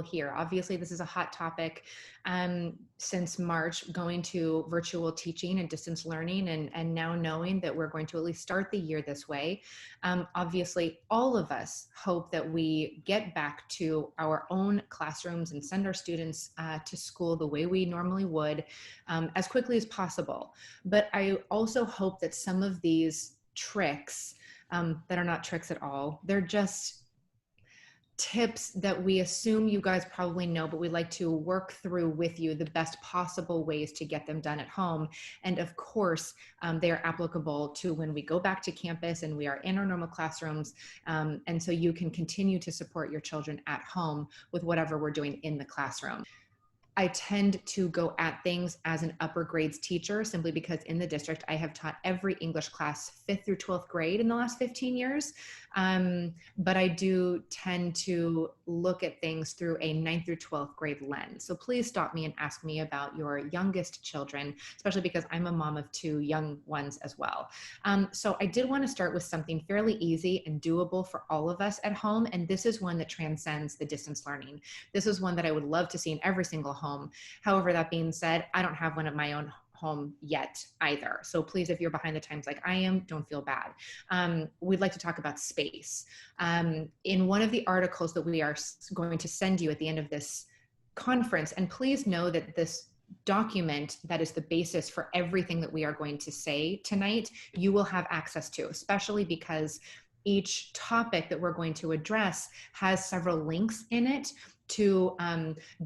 here. Obviously, this is a hot topic since March, going to virtual teaching and distance learning, and now knowing that we're going to at least start the year this way. Obviously, all of us hope that we get back to our own classrooms and send our students to school the way we normally would as quickly as possible. But I also hope that some of these tricks that are not tricks at all, they're just tips that we assume you guys probably know, but we like to work through with you the best possible ways to get them done at home. And of course, they are applicable to when we go back to campus and we are in our normal classrooms. And so you can continue to support your children at home with whatever we're doing in the classroom. I tend to go at things as an upper grades teacher simply because in the district, I have taught every English class 5th through 12th grade in the last 15 years. But I do tend to look at things through a 9th through 12th grade lens. So please stop me and ask me about your youngest children, especially because I'm a mom of 2 young ones as well. So I did want to start with something fairly easy and doable for all of us at home. And this is one that transcends the distance learning. This is one that I would love to see in every single home. However, that being said, I don't have one of my own home yet either. So please, if you're behind the times like I am, don't feel bad. We'd like to talk about space. In one of the articles that we are going to send you at the end of this conference, and please know that this document that is the basis for everything that we are going to say tonight, you will have access to, especially because each topic that we're going to address has several links in it to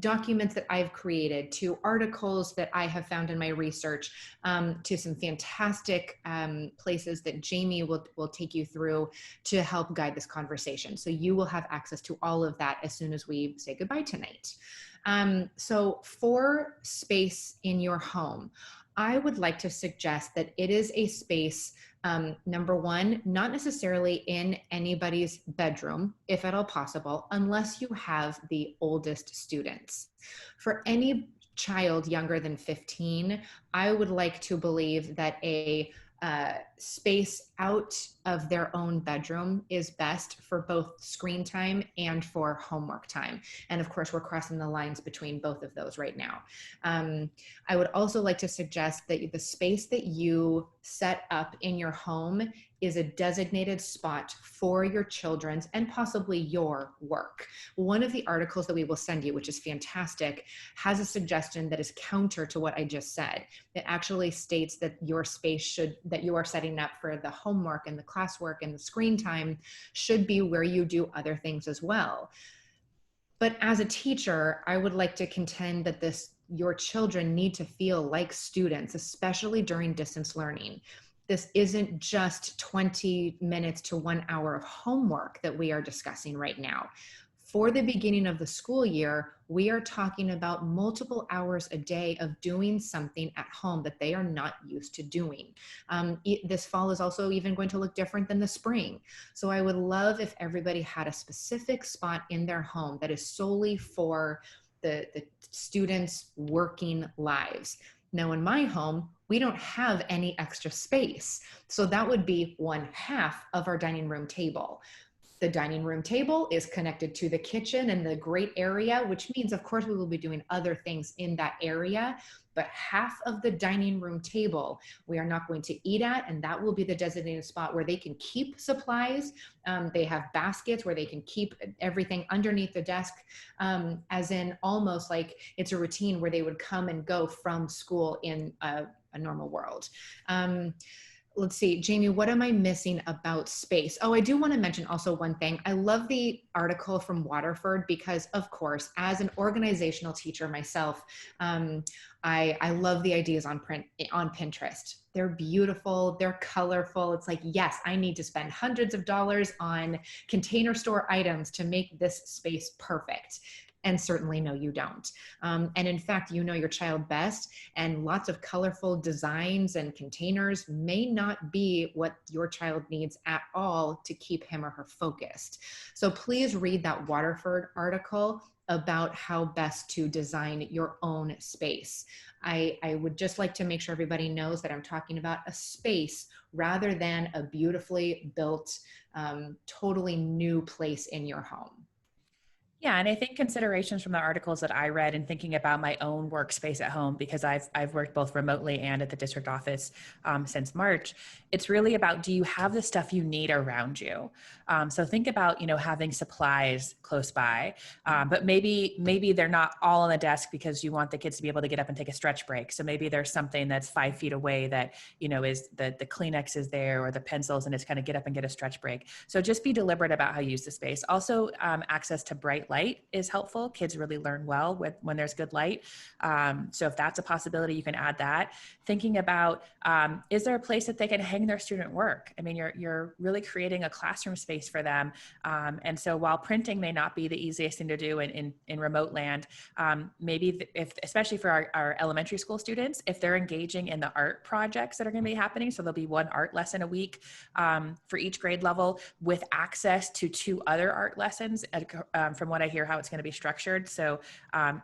documents that I've created, to articles that I have found in my research, to some fantastic places that Jamie will take you through to help guide this conversation. So you will have access to all of that as soon as we say goodbye tonight. So for space in your home, I would like to suggest that it is a space, number one, not necessarily in anybody's bedroom, if at all possible, unless you have the oldest students. For any child younger than 15, I would like to believe that a space out of their own bedroom is best for both screen time and for homework time. And of course, we're crossing the lines between both of those right now. I would also like to suggest that the space that you set up in your home is a designated spot for your children's and possibly your work. One of the articles that we will send you, which is fantastic, has a suggestion that is counter to what I just said. It actually states that your space that you are setting up for the homework and the classwork and the screen time should be where you do other things as well. But as a teacher, I would like to contend that your children need to feel like students, especially during distance learning. This isn't just 20 minutes to 1 hour of homework that we are discussing right now. For the beginning of the school year, we are talking about multiple hours a day of doing something at home that they are not used to doing. This fall is also even going to look different than the spring. So I would love if everybody had a specific spot in their home that is solely for the students' working lives. Now in my home, we don't have any extra space. So that would be 1/2 of our dining room table. The dining room table is connected to the kitchen and the great area, which means, of course, we will be doing other things in that area, but 1/2 of the dining room table we are not going to eat at, and that will be the designated spot where they can keep supplies. They have baskets where they can keep everything underneath the desk, as in almost like it's a routine where they would come and go from school in a normal world. Let's see, Jamie, what am I missing about space? Oh, I do want to mention also one thing. I love the article from Waterford because, of course, as an organizational teacher myself, I love the ideas on Pinterest. They're beautiful, they're colorful. It's like, yes, I need to spend hundreds of dollars on container store items to make this space perfect. And certainly no, you don't. And in fact, you know your child best, and lots of colorful designs and containers may not be what your child needs at all to keep him or her focused. So please read that Waterford article about how best to design your own space. I would just like to make sure everybody knows that I'm talking about a space rather than a beautifully built, totally new place in your home. Yeah, and I think considerations from the articles that I read and thinking about my own workspace at home, because I've worked both remotely and at the district office since March. It's really about, do you have the stuff you need around you? So think about, having supplies close by, but maybe they're not all on the desk because you want the kids to be able to get up and take a stretch break. So maybe there's something that's 5 feet away that is the Kleenex is there, or the pencils, and it's kind of get up and get a stretch break. So just be deliberate about how you use the space. Also, access to bright light is helpful. Kids really learn well when there's good light. So if that's a possibility, you can add that. Thinking about, is there a place that they can hang their student work? I mean, you're really creating a classroom space for them. And so while printing may not be the easiest thing to do in remote land, maybe especially for our elementary school students, if they're engaging in the art projects that are going to be happening, so there'll be one art lesson a week for each grade level, with access to 2 other art lessons from what I hear how it's going to be structured. So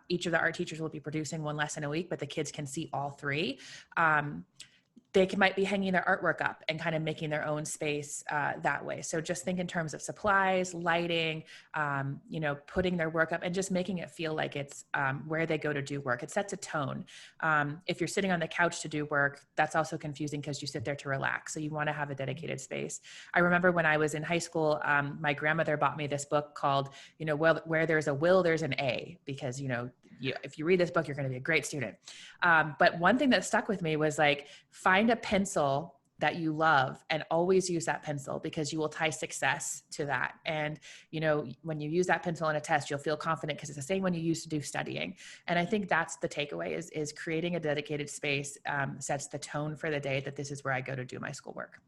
each of the art teachers will be producing 1 lesson a week, but the kids can see all 3. They might be hanging their artwork up and kind of making their own space that way. So just think in terms of supplies, lighting, putting their work up and just making it feel like it's where they go to do work. It sets a tone. If you're sitting on the couch to do work, that's also confusing because you sit there to relax. So you want to have a dedicated space. I remember when I was in high school, my grandmother bought me this book called, Where There's a Will, There's an A, because, if you read this book, you're going to be a great student. But one thing that stuck with me was like, find a pencil that you love and always use that pencil, because you will tie success to that. And, when you use that pencil in a test, you'll feel confident because it's the same one you used to do studying. And I think that's the takeaway is creating a dedicated space sets the tone for the day that this is where I go to do my schoolwork.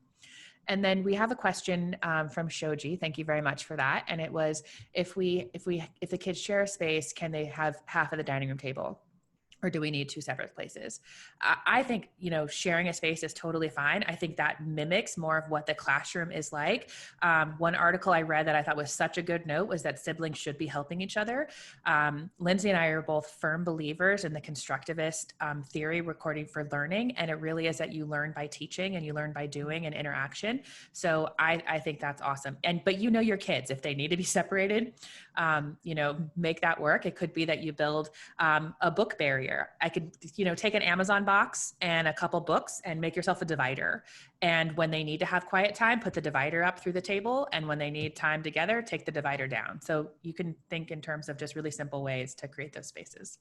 And then we have a question from Shoji. Thank you very much for that. And it was, if the kids share a space, can they have half of the dining room table? Or do we need 2 separate places? I think, sharing a space is totally fine. I think that mimics more of what the classroom is like. One article I read that I thought was such a good note was that siblings should be helping each other. Lindsay and I are both firm believers in the constructivist theory recording for learning. And it really is that you learn by teaching and you learn by doing and interaction. So I think that's awesome. But your kids, if they need to be separated, make that work. It could be that you build a book barrier. I could, take an Amazon box and a couple books and make yourself a divider. And when they need to have quiet time, put the divider up through the table. And when they need time together, take the divider down. So you can think in terms of just really simple ways to create those spaces.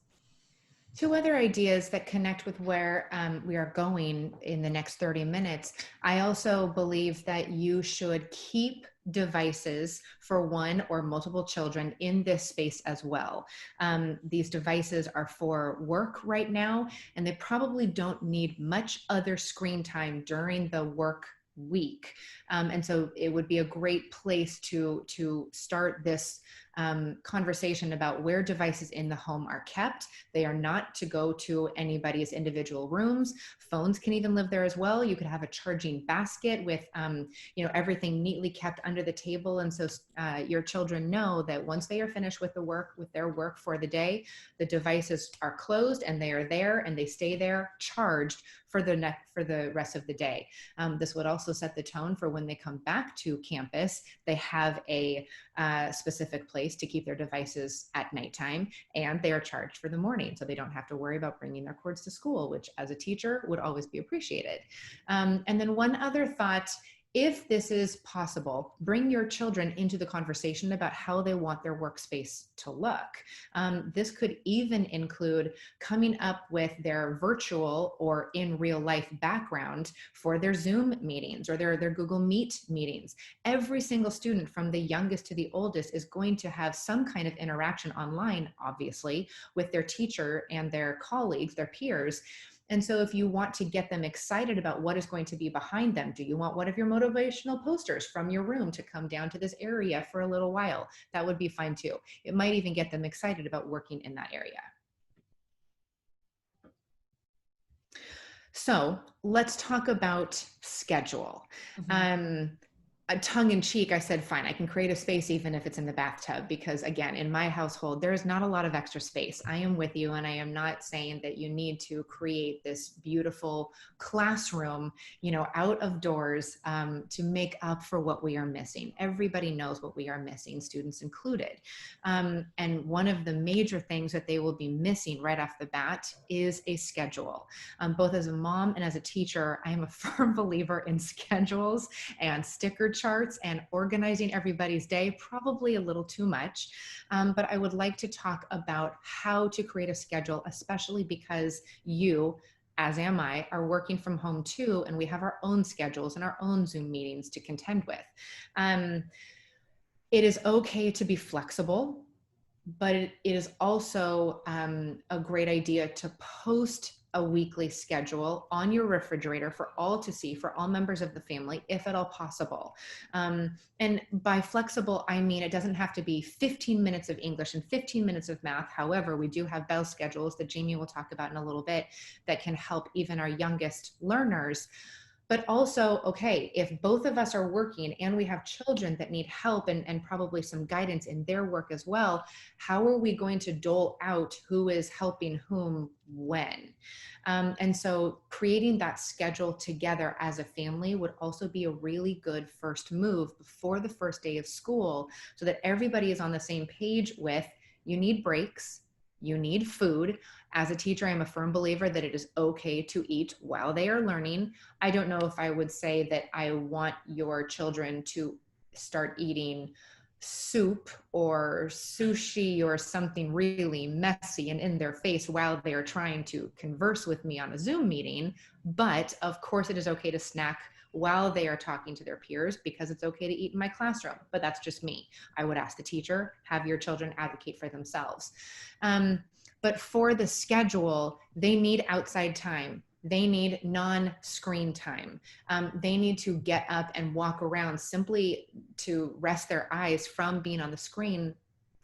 2 other ideas that connect with where we are going in the next 30 minutes. I also believe that you should keep devices for 1 or multiple children in this space as well. These devices are for work right now, and they probably don't need much other screen time during the work week. And so it would be a great place to start this conversation about where devices in the home are kept. They are not to go to anybody's individual rooms. Phones can even live there as well. You could have a charging basket with, everything neatly kept under the table. And so your children know that once they are finished with their work for the day, the devices are closed and they are there and they stay there charged for the rest of the day. This would also set the tone for when they come back to campus. They have a specific place to keep their devices at nighttime, and they are charged for the morning, so they don't have to worry about bringing their cords to school, which as a teacher would always be appreciated. And then one other thought, if this is possible, bring your children into the conversation about how they want their workspace to look. This could even include coming up with their virtual or in real life background for their Zoom meetings or their Google Meet meetings. Every single student from the youngest to the oldest is going to have some kind of interaction online, obviously, with their teacher and their colleagues, their peers. And so if you want to get them excited about what is going to be behind them, do you want one of your motivational posters from your room to come down to this area for a little while? That would be fine too. It might even get them excited about working in that area. So let's talk about schedule. tongue in cheek, I said, fine, I can create a space even if it's in the bathtub, because again, in my household, there is not a lot of extra space. I am with you, and I am not saying that you need to create this beautiful classroom, out of doors, to make up for what we are missing. Everybody knows what we are missing, students included. And one of the major things that they will be missing right off the bat is a schedule. Both as a mom and as a teacher, I am a firm believer in schedules and sticker charts and organizing everybody's day, probably a little too much. But I would like to talk about how to create a schedule, especially because you, as am I, are working from home too, and we have our own schedules and our own Zoom meetings to contend with. It is okay to be flexible, but it is also a great idea to post a weekly schedule on your refrigerator for all to see, for all members of the family, if at all possible. And by flexible, I mean, it doesn't have to be 15 minutes of English and 15 minutes of math. However, we do have bell schedules that Jamie will talk about in a little bit that can help even our youngest learners. But also, okay, if both of us are working and we have children that need help and probably some guidance in their work as well, how are we going to dole out who is helping whom when? And so creating that schedule together as a family would also be a really good first move before the first day of school, so that everybody is on the same page with, you need breaks, you need food. As a teacher, I'm a firm believer that it is okay to eat while they are learning. I don't know if I would say that I want your children to start eating soup or sushi or something really messy and in their face while they are trying to converse with me on a Zoom meeting. But of course, it is okay to snack while they are talking to their peers, because it's okay to eat in my classroom. But that's just me. I would ask the teacher, have your children advocate for themselves. But for the schedule, they need outside time. They need non-screen time. They need to get up and walk around simply to rest their eyes from being on the screen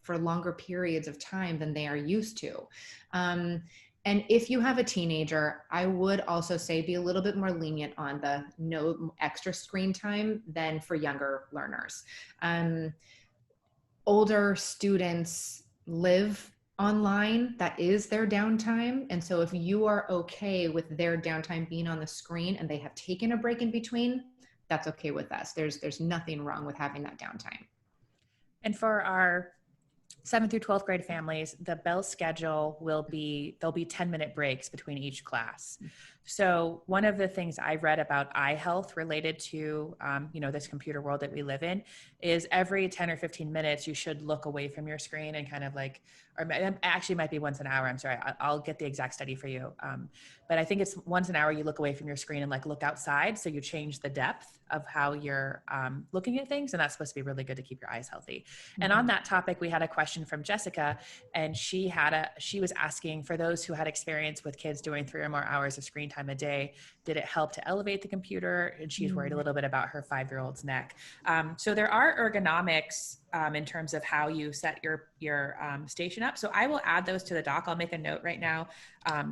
for longer periods of time than they are used to. And if you have a teenager, I would also say be a little bit more lenient on the no extra screen time than for younger learners. Older students live online. That is their downtime. And so if you are okay with their downtime being on the screen and they have taken a break in between, that's okay with us. There's nothing wrong with having that downtime. And for our 7th through 12th grade families, the bell schedule there'll be 10-minute breaks between each class. So one of the things I read about eye health related to, this computer world that we live in, is every 10 or 15 minutes, you should look away from your screen and kind of like, or actually might be once an hour. I'm sorry, I'll get the exact study for you. But I think it's once an hour you look away from your screen and like look outside. So you change the depth of how you're looking at things. And that's supposed to be really good to keep your eyes healthy. Mm-hmm. And on that topic, we had a question from Jessica, and she was asking, for those who had experience with kids doing 3 or more hours of screen time a day, did it help to elevate the computer? And she's worried a little bit about her 5-year-old's neck. So there are ergonomics in terms of how you set your station up. So I will add those to the doc. I'll make a note right now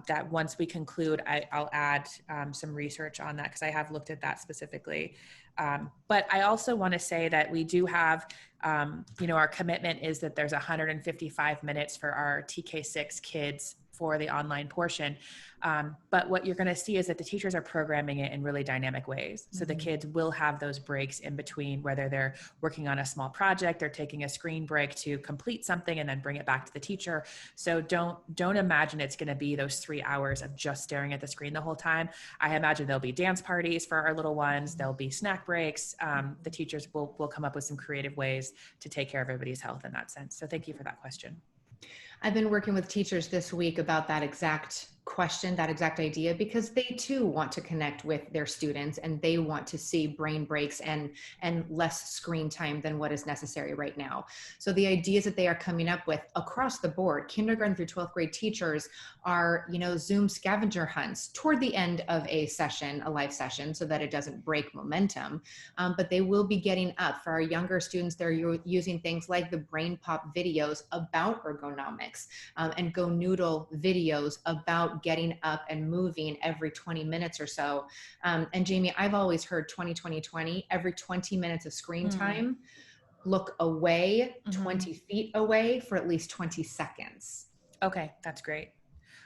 that once we conclude, I'll add some research on that, because I have looked at that specifically. But I also want to say that we do have, our commitment is that there's 155 minutes for our TK6 kids for the online portion. But what you're going to see is that the teachers are programming it in really dynamic ways. So the kids will have those breaks in between, whether they're working on a small project, they're taking a screen break to complete something and then bring it back to the teacher. So don't imagine it's going to be those 3 hours of just staring at the screen the whole time. I imagine there'll be dance parties for our little ones. There'll be snack breaks. The teachers will come up with some creative ways to take care of everybody's health in that sense. So thank you for that question. I've been working with teachers this week about that exact question, that exact idea, because they too want to connect with their students and they want to see brain breaks and less screen time than what is necessary right now. So the ideas that they are coming up with across the board, kindergarten through 12th grade teachers are, Zoom scavenger hunts toward the end of a session, a live session, so that it doesn't break momentum. But they will be getting up. For our younger students, they're using things like the brain pop videos about ergonomics and Go Noodle videos about about getting up and moving every 20 minutes or so. And Jamie, I've always heard 20, every 20 minutes of screen time, look away 20 feet away for at least 20 seconds. Okay, that's great.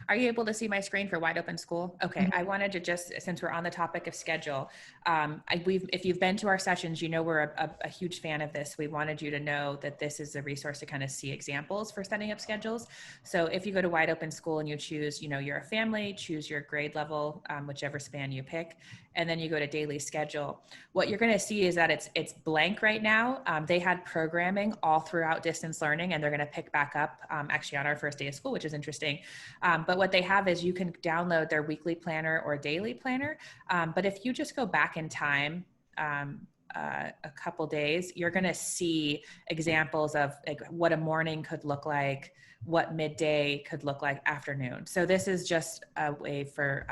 Are you able to see my screen for Wide Open School? Okay, I wanted to just, since we're on the topic of schedule, if you've been to our sessions, you know we're a huge fan of this. We wanted you to know that this is a resource to kind of see examples for setting up schedules. So if you go to Wide Open School and you choose, you know, you're a family, choose your grade level, whichever span you pick, and then you go to daily schedule, what you're going to see is that it's blank right now. They had programming all throughout distance learning, and they're going to pick back up actually on our first day of school, which is interesting. But what they have is you can download their weekly planner or daily planner. But if you just go back in time, a couple days, you're going to see examples of like what a morning could look like, what midday could look like, afternoon. So this is just a way for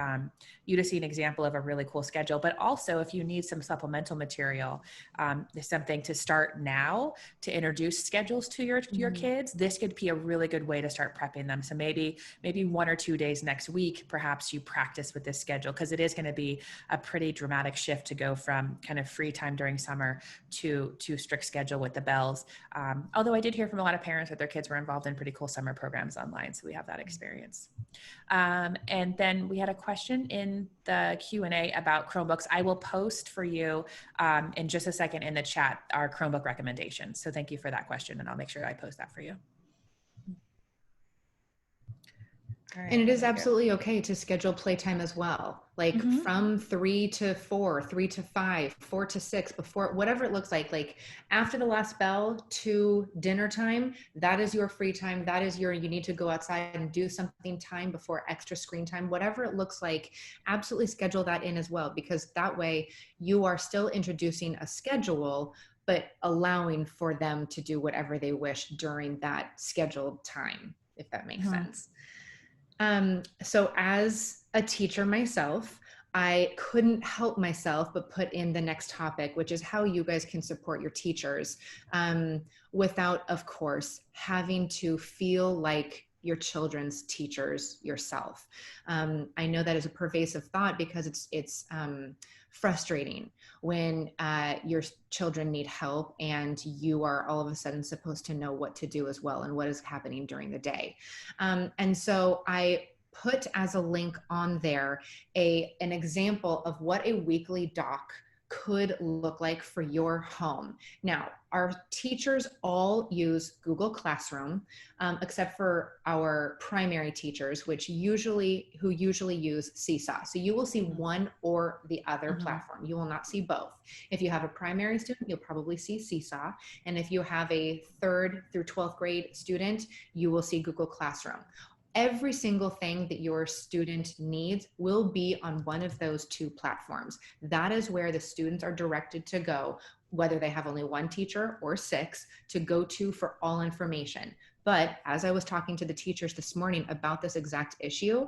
you to see an example of a really cool schedule. But also, if you need some supplemental material, there's something to start now to introduce schedules to your kids. This could be a really good way to start prepping them. So maybe 1 or 2 days next week, perhaps you practice with this schedule, because it is going to be a pretty dramatic shift to go from kind of free time during summer to strict schedule with the bells. Although I did hear from a lot of parents that their kids were involved in pretty cool summer programs online. So we have that experience. And then we had a question in the Q&A about Chromebooks. I will post for you in just a second in the chat our Chromebook recommendations. So thank you for that question, and I'll make sure I post that for you. Right, and it is absolutely okay to schedule playtime as well, like from 3 to 4, 3 to 5, 4 to 6, before, whatever it looks like after the last bell to dinner time, that is your free time. That is you need to go outside and do something time before extra screen time, whatever it looks like, absolutely schedule that in as well, because that way you are still introducing a schedule, but allowing for them to do whatever they wish during that scheduled time, if that makes sense. So as a teacher myself, I couldn't help myself but put in the next topic, which is how you guys can support your teachers without, of course, having to feel like your children's teachers yourself. I know that is a pervasive thought because it's frustrating when your children need help and you are all of a sudden supposed to know what to do as well and what is happening during the day. And so I put as a link on there an example of what a weekly doc could look like for your home. Now, our teachers all use Google Classroom, except for our primary teachers, who usually use Seesaw. So you will see one or the other platform. You will not see both. If you have a primary student, you'll probably see Seesaw. And if you have a 3rd through 12th grade student, you will see Google Classroom. Every single thing that your student needs will be on one of those 2 platforms. That is where the students are directed to go, whether they have only 1 teacher or 6, to go to for all information. But as I was talking to the teachers this morning about this exact issue,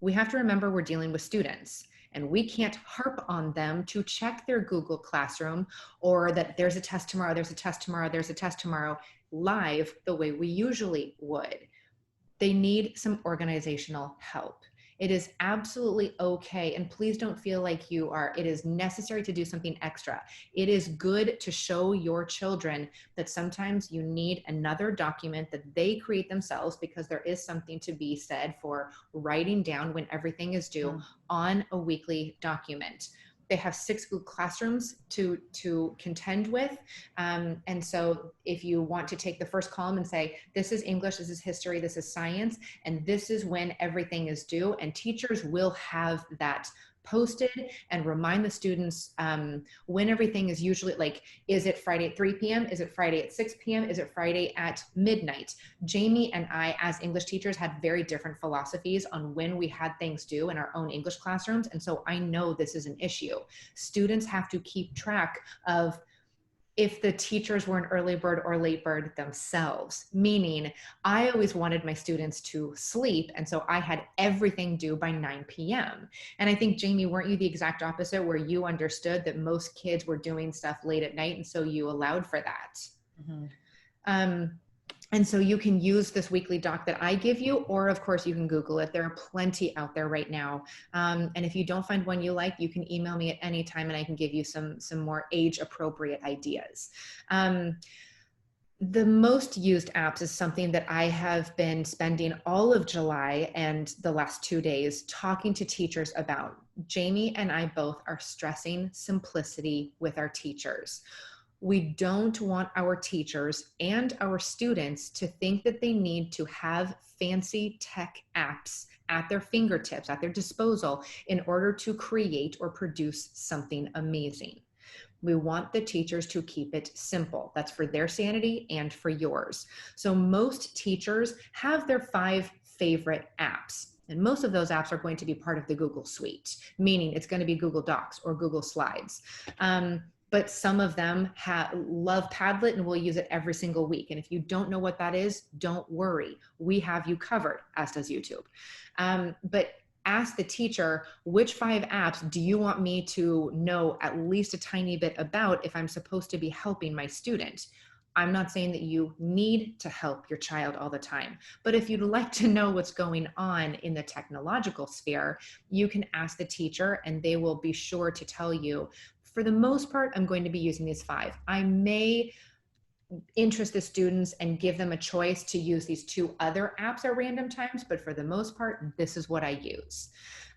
we have to remember we're dealing with students. And we can't harp on them to check their Google Classroom, or that there's a test tomorrow, there's a test tomorrow, there's a test tomorrow, live the way we usually would. They need some organizational help. It is absolutely okay. And please don't feel like it is necessary to do something extra. It is good to show your children that sometimes you need another document that they create themselves, because there is something to be said for writing down when everything is due on a weekly document. They have 6 Google Classrooms to contend with. And so if you want to take the first column and say, this is English, this is history, this is science, and this is when everything is due, and teachers will have that posted and remind the students when everything is usually, like, is it Friday at 3 p.m.? Is it Friday at 6 p.m.? Is it Friday at midnight? Jamie and I, as English teachers, had very different philosophies on when we had things due in our own English classrooms. And so I know this is an issue. Students have to keep track of if the teachers were an early bird or late bird themselves, meaning I always wanted my students to sleep. And so I had everything due by 9 p.m. And I think, Jamie, weren't you the exact opposite, where you understood that most kids were doing stuff late at night, and so you allowed for that? And so you can use this weekly doc that I give you, or of course you can Google it. There are plenty out there right now. And if you don't find one you like, you can email me at any time and I can give you some more age appropriate ideas. The most used apps is something that I have been spending all of July and the last 2 days talking to teachers about. Jamie and I both are stressing simplicity with our teachers. We don't want our teachers and our students to think that they need to have fancy tech apps at their fingertips, at their disposal, in order to create or produce something amazing. We want the teachers to keep it simple. That's for their sanity and for yours. So most teachers have their 5 favorite apps. And most of those apps are going to be part of the Google Suite, meaning it's going to be Google Docs or Google Slides. But some of them love Padlet and will use it every single week. And if you don't know what that is, don't worry. We have you covered, as does YouTube. But ask the teacher, which 5 apps do you want me to know at least a tiny bit about if I'm supposed to be helping my student? I'm not saying that you need to help your child all the time, but if you'd like to know what's going on in the technological sphere, you can ask the teacher and they will be sure to tell you, for the most part, I'm going to be using these 5. I may interest the students and give them a choice to use these 2 other apps at random times, but for the most part, this is what I use.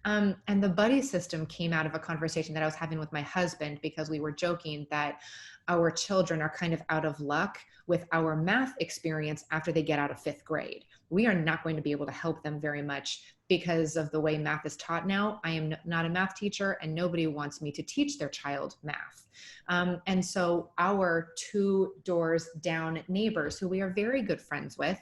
And the buddy system came out of a conversation that I was having with my husband, because we were joking that our children are kind of out of luck with our math experience after they get out of 5th grade. We are not going to be able to help them very much because of the way math is taught now. I am not a math teacher and nobody wants me to teach their child math. And so our 2 doors down neighbors, who we are very good friends with,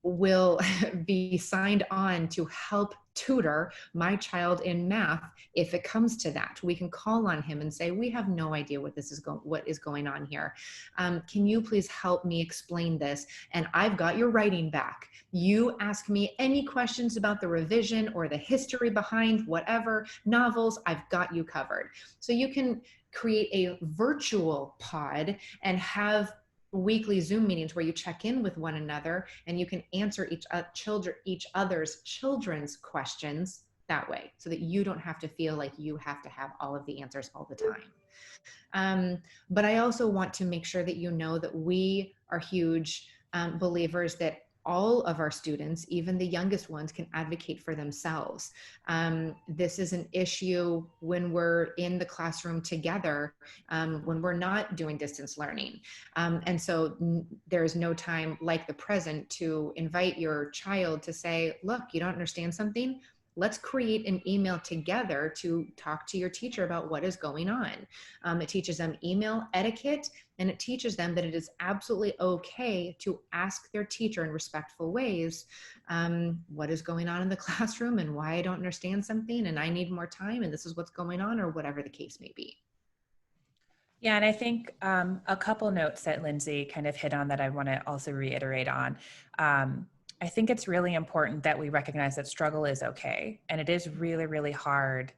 will be signed on to help tutor my child in math if it comes to that. We can call on him and say, we have no idea what is going on here. Can you please help me explain this? And I've got your writing back. You ask me any questions about the revision or the history behind whatever novels, I've got you covered. So you can create a virtual pod and have weekly Zoom meetings where you check in with one another and you can answer each other's children's questions that way, so that you don't have to feel like you have to have all of the answers all the time. But I also want to make sure that you know that we are huge believers that all of our students, even the youngest ones, can advocate for themselves. This is an issue when we're in the classroom together, when we're not doing distance learning. And so there's no time like the present to invite your child to say, look, you don't understand something? Let's create an email together to talk to your teacher about what is going on. It teaches them email etiquette, and it teaches them that it is absolutely okay to ask their teacher in respectful ways what is going on in the classroom and why I don't understand something and I need more time and this is what's going on, or whatever the case may be. Yeah, and I think a couple notes that Lindsay kind of hit on that I want to also reiterate on. I think it's really important that we recognize that struggle is okay. And it is really, really hard.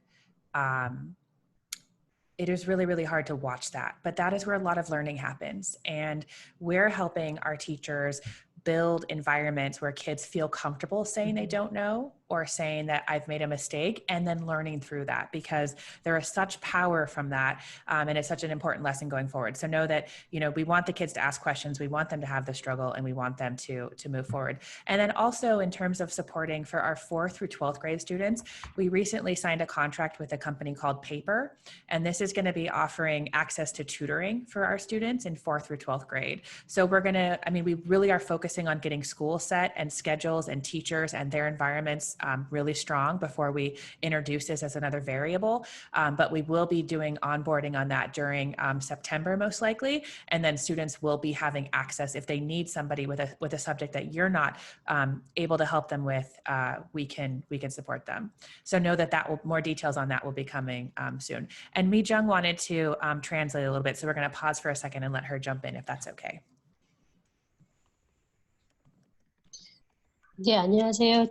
It is really, really hard to watch that, but that is where a lot of learning happens. And we're helping our teachers build environments where kids feel comfortable saying they don't know, or saying that I've made a mistake, and then learning through that, because there is such power from that. And it's such an important lesson going forward. So know that, you know, we want the kids to ask questions, we want them to have the struggle, and we want them to move forward. And then also in terms of supporting for our 4th through 12th grade students, we recently signed a contract with a company called Paper. And this is going to be offering access to tutoring for our students in 4th through 12th grade. So we're going to, we really are focusing on getting school set and schedules and teachers and their environments really strong before we introduce this as another variable. But we will be doing onboarding on that during September, most likely. And then students will be having access if they need somebody with a subject that you're not able to help them with. We can support them. So know that more details on that will be coming soon. And Mijung wanted to translate a little bit, so we're going to pause for a second and let her jump in if that's okay. 네, 안녕하세요.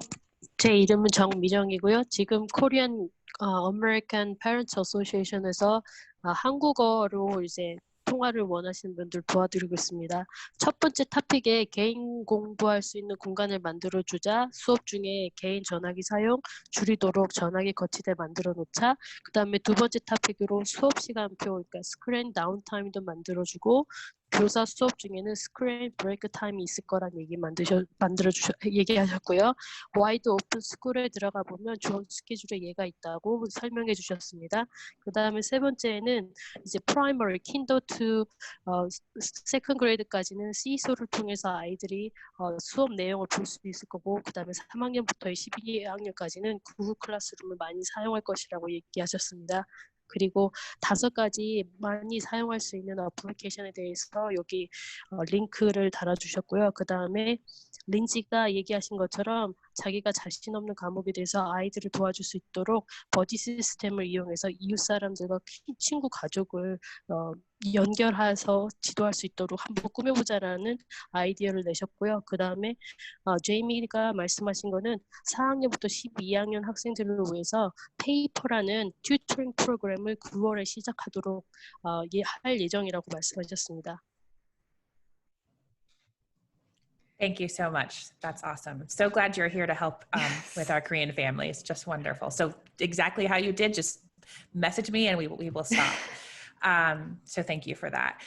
제 이름은 정미정이고요. 지금 코리안 American Parents Association에서 한국어로 이제 통화를 원하시는 분들 도와드리고 있습니다. 첫 번째 토픽에 개인 공부할 수 있는 공간을 만들어주자. 수업 중에 개인 전화기 사용 줄이도록 전화기 거치대 만들어 놓자. 그 다음에 두 번째 토픽으로 수업 시간표, 그러니까 스크린 다운타임도 만들어주고, 교사 수업 중에는 스크린 브레이크 타임이 있을 거란 얘기하셨고요. 와이드 오픈 스쿨에 들어가 보면 좋은 스케줄에 예가 있다고 설명해 주셨습니다. 그 다음에 세 번째는 이제 프라이머리, 킨더 투 세컨 그레이드까지는 시소를 통해서 아이들이 수업 내용을 볼 수 있을 거고, 그 다음에 3학년부터 12학년까지는 구글 클래스룸을 많이 사용할 것이라고 얘기하셨습니다. 그리고 5가지 많이 사용할 수 있는 어플리케이션에 대해서 여기 링크를 달아주셨고요. 그 다음에 린지가 얘기하신 것처럼 자기가 자신 없는 과목에 대해서 아이들을 도와줄 수 있도록 버디 시스템을 이용해서 이웃 사람들과 친구 가족을 연결해서 지도할 수 있도록 한번 꾸며보자라는 아이디어를 내셨고요. 그 다음에 제이미가 말씀하신 거는 4학년부터 12학년 학생들을 위해서 페이퍼라는 튜터링 프로그램을 9월에 시작하도록 할 예정이라고 말씀하셨습니다. Thank you so much. That's awesome. I'm so glad you're here to help with our Korean families. Just wonderful. So exactly how you did, just message me and we will stop. So thank you for that.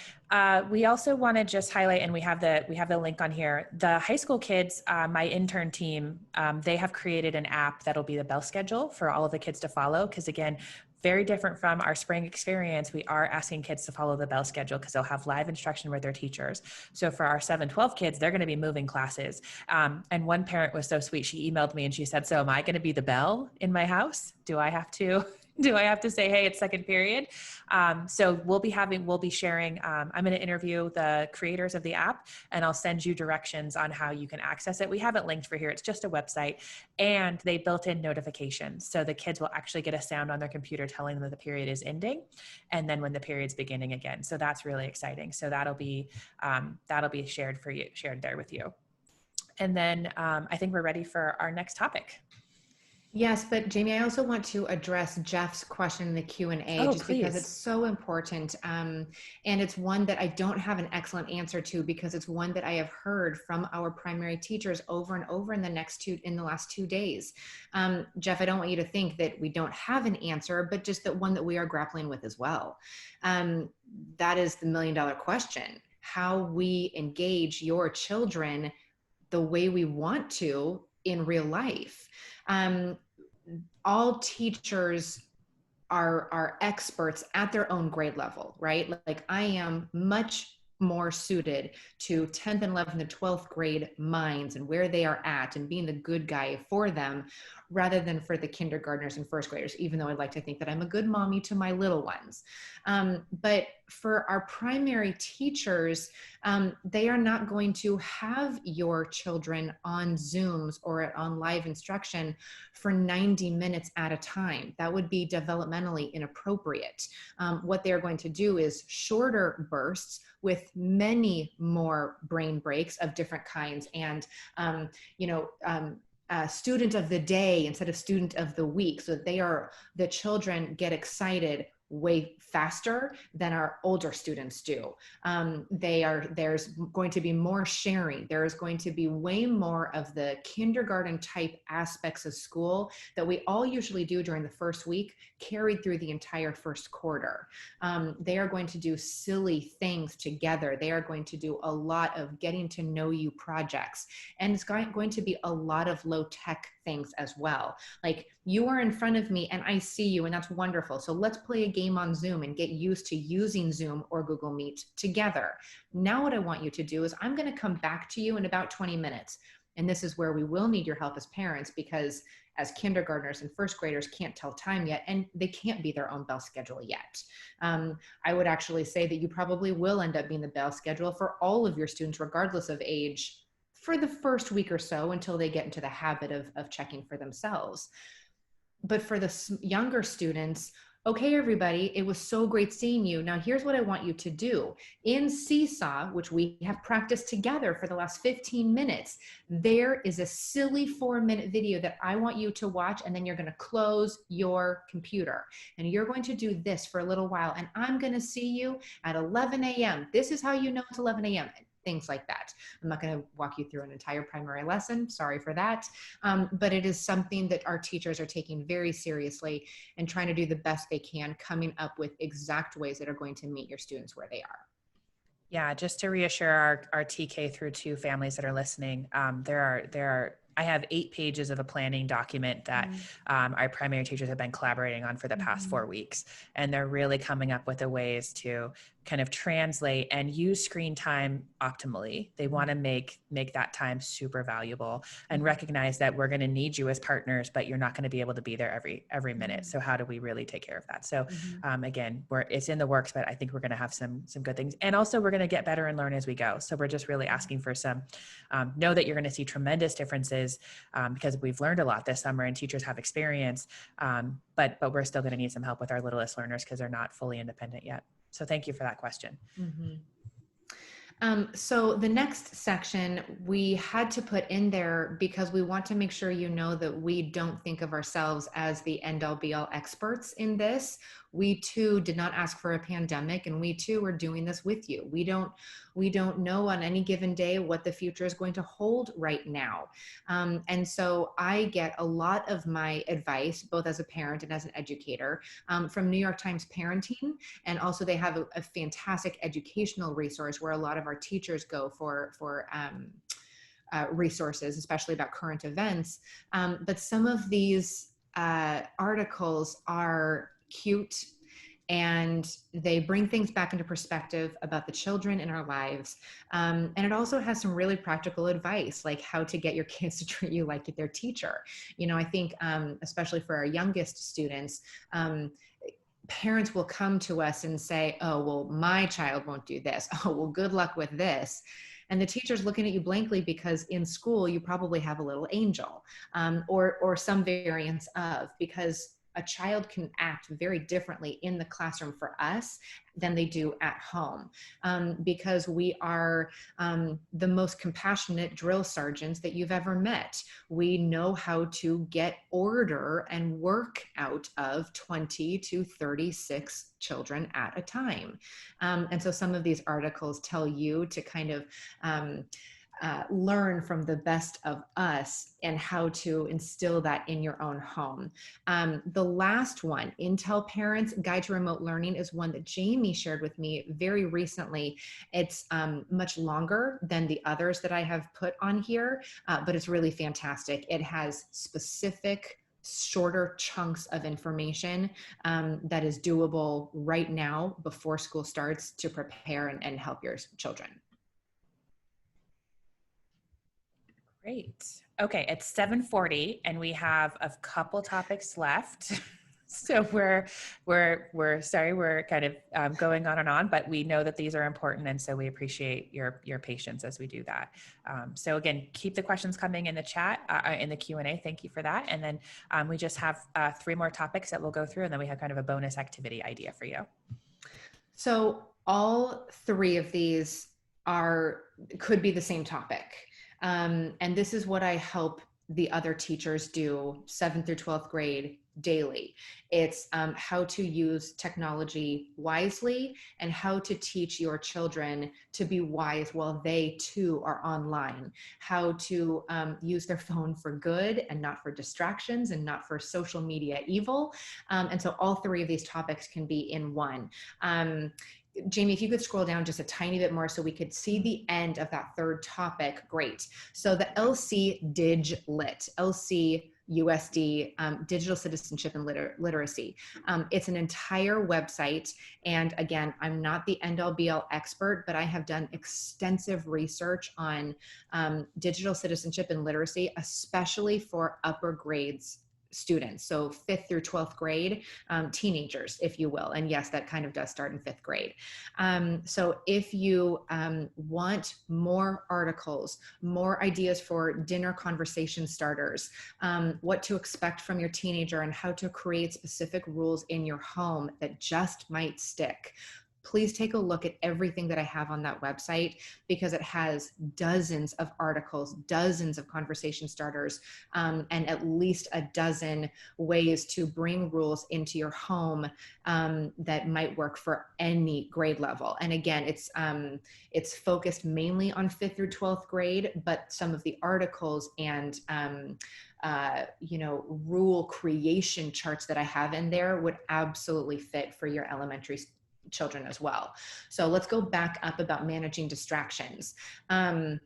We also want to just highlight, and we have the link on here, the high school kids, my intern team, they have created an app that'll be the bell schedule for all of the kids to follow. Because again, very different from our spring experience, we are asking kids to follow the bell schedule because they'll have live instruction with their teachers. So for our 7-12 kids, they're going to be moving classes. And one parent was so sweet. She emailed me and she said, so am I going to be the bell in my house? Do I have to say, hey, it's second period? So we'll be sharing, I'm going to interview the creators of the app and I'll send you directions on how you can access it. We have it linked for here. It's just a website and they built in notifications. So the kids will actually get a sound on their computer telling them that the period is ending and then when the period's beginning again. So that's really exciting. So that'll be shared there with you. And then I think we're ready for our next topic. Yes, but Jamie, I also want to address Jeff's question in the Q&A just because it's so important. And it's one that I don't have an excellent answer to because it's one that I have heard from our primary teachers over and over in the last 2 days. Jeff, I don't want you to think that we don't have an answer, but just that one that we are grappling with as well. That is the $1 million question. How we engage your children the way we want to in real life. All teachers are experts at their own grade level, right? Like I am much more suited to 10th and 11th and 12th grade minds and where they are at and being the good guy for them rather than for the kindergartners and first graders, even though I'd like to think that I'm a good mommy to my little ones. But for our primary teachers, they are not going to have your children on Zooms or on live instruction for 90 minutes at a time. That would be developmentally inappropriate. What they're going to do is shorter bursts with many more brain breaks of different kinds and, student of the day instead of student of the week. So the children get excited way faster than our older students do. There's going to be more sharing. There's going to be way more of the kindergarten type aspects of school that we all usually do during the first week carried through the entire first quarter. They are going to do silly things together. They are going to do a lot of getting to know you projects. And it's going to be a lot of low tech things as well. Like you are in front of me and I see you and that's wonderful. So let's play a game on Zoom and get used to using Zoom or Google Meet together. Now what I want you to do is I'm going to come back to you in about 20 minutes. And this is where we will need your help as parents because as kindergartners and first graders can't tell time yet and they can't be their own bell schedule yet. I would actually say that you probably will end up being the bell schedule for all of your students regardless of age for the first week or so until they get into the habit of checking for themselves. But for the younger students, Okay, everybody, it was so great seeing you. Now, here's what I want you to do. In Seesaw, which we have practiced together for the last 15 minutes, there is a silly 4-minute video that I want you to watch, and then you're going to close your computer. And you're going to do this for a little while, and I'm going to see you at 11 a.m. This is how you know it's 11 a.m. Things like that. I'm not going to walk you through an entire primary lesson. Sorry for that. But it is something that our teachers are taking very seriously and trying to do the best they can, coming up with exact ways that are going to meet your students where they are. Yeah, just to reassure our TK through 2 families that are listening, I have 8 pages of a planning document that our primary teachers have been collaborating on for the past 4 weeks. And they're really coming up with the ways to kind of translate and use screen time optimally. They want to make that time super valuable and recognize that we're going to need you as partners, but you're not going to be able to be there every minute. So how do we really take care of that? So again, it's in the works, but I think we're going to have some good things. And also we're going to get better and learn as we go. So we're just really asking for some, know that you're going to see tremendous differences because we've learned a lot this summer and teachers have experience, but we're still going to need some help with our littlest learners because they're not fully independent yet. So thank you for that question. So the next section we had to put in there because we want to make sure you know that we don't think of ourselves as the end-all be-all experts in this. We too did not ask for a pandemic, and we too are doing this with you. We don't know on any given day what the future is going to hold right now. And so I get a lot of my advice, both as a parent and as an educator, from New York Times Parenting. And also they have a fantastic educational resource where a lot of our teachers go for resources, especially about current events. But some of these articles are cute and they bring things back into perspective about the children in our lives. And it also has some really practical advice, like how to get your kids to treat you like their teacher. You know, I think especially for our youngest students, parents will come to us and say, oh, well, my child won't do this. Oh, well, good luck with this. And the teacher's looking at you blankly because in school, you probably have a little angel or some variance of, because a child can act very differently in the classroom for us than they do at home, because we are the most compassionate drill sergeants that you've ever met. We know how to get order and work out of 20 to 36 children at a time. And so some of these articles tell you to kind of learn from the best of us and how to instill that in your own home. The last one, Intel Parents Guide to Remote Learning, is one that Jamie shared with me very recently. It's much longer than the others that I have put on here, but it's really fantastic. It has specific shorter chunks of information that is doable right now before school starts to prepare and help your children. Great. Okay, it's 7:40 and we have a couple topics left. So we're sorry, we're kind of going on and on, but we know that these are important, and so we appreciate your patience as we do that. So again, keep the questions coming in the chat, in the Q&A. Thank you for that. And then we just have 3 more topics that we'll go through, and then we have kind of a bonus activity idea for you. So all 3 of these could be the same topic. And this is what I help the other teachers do 7th through 12th grade daily. It's how to use technology wisely and how to teach your children to be wise while they too are online, how to use their phone for good and not for distractions and not for social media evil. And so all 3 of these topics can be in one. Jamie, if you could scroll down just a tiny bit more so we could see the end of that 3rd topic, great. So the LCDigLit, LCUSD, Digital Citizenship and Literacy. It's an entire website. And again, I'm not the end-all be-all expert, but I have done extensive research on digital citizenship and literacy, especially for upper grades students, so 5th through 12th grade, teenagers, if you will. And yes, that kind of does start in 5th grade. So if you want more articles, more ideas for dinner conversation starters, what to expect from your teenager and how to create specific rules in your home that just might stick, please take a look at everything that I have on that website, because it has dozens of articles, dozens of conversation starters, and at least a dozen ways to bring rules into your home that might work for any grade level. And again, it's focused mainly on 5th through 12th grade, but some of the articles and rule creation charts that I have in there would absolutely fit for your elementary children as well. So let's go back up about managing distractions. The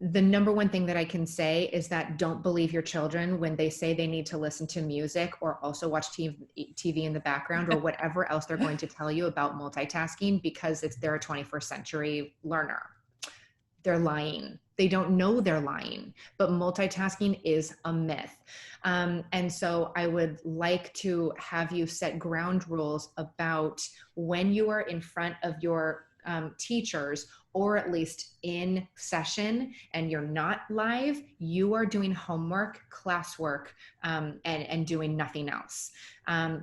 number one thing that I can say is that don't believe your children when they say they need to listen to music or also watch TV in the background or whatever else they're going to tell you about multitasking, because they're a 21st century learner. They're lying. They don't know they're lying, but multitasking is a myth. And so I would like to have you set ground rules about when you are in front of your teachers, or at least in session, and you're not live, you are doing homework, classwork, and doing nothing else.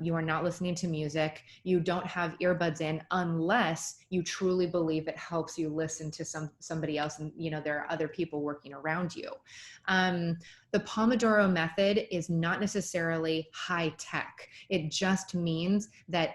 You are not listening to music. You don't have earbuds in unless you truly believe it helps you listen to somebody else, and there are other people working around you. The Pomodoro method is not necessarily high tech. It just means that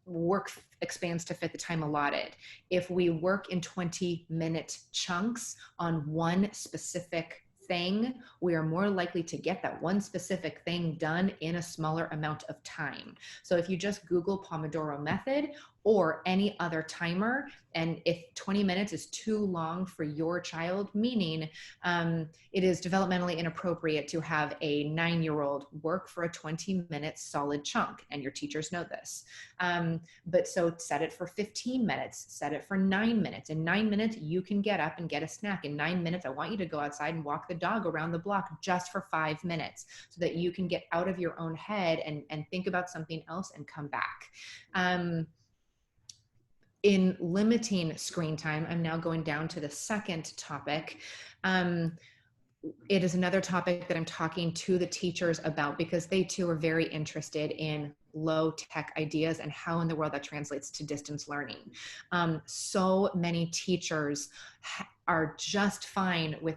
work expands to fit the time allotted. If we work in 20-minute chunks on one specific thing, we are more likely to get that one specific thing done in a smaller amount of time. So if you just Google Pomodoro method or any other timer, and if 20 minutes is too long for your child, meaning it is developmentally inappropriate to have a 9-year-old work for a 20-minute solid chunk, and your teachers know this. But so set it for 15 minutes, set it for 9 minutes. In 9 minutes, you can get up and get a snack. In 9 minutes, I want you to go outside and walk the dog around the block just for 5 minutes so that you can get out of your own head and think about something else and come back. In limiting screen time, I'm now going down to the second topic. It is another topic that I'm talking to the teachers about, because they too are very interested in low tech ideas and how in the world that translates to distance learning. So many teachers are just fine with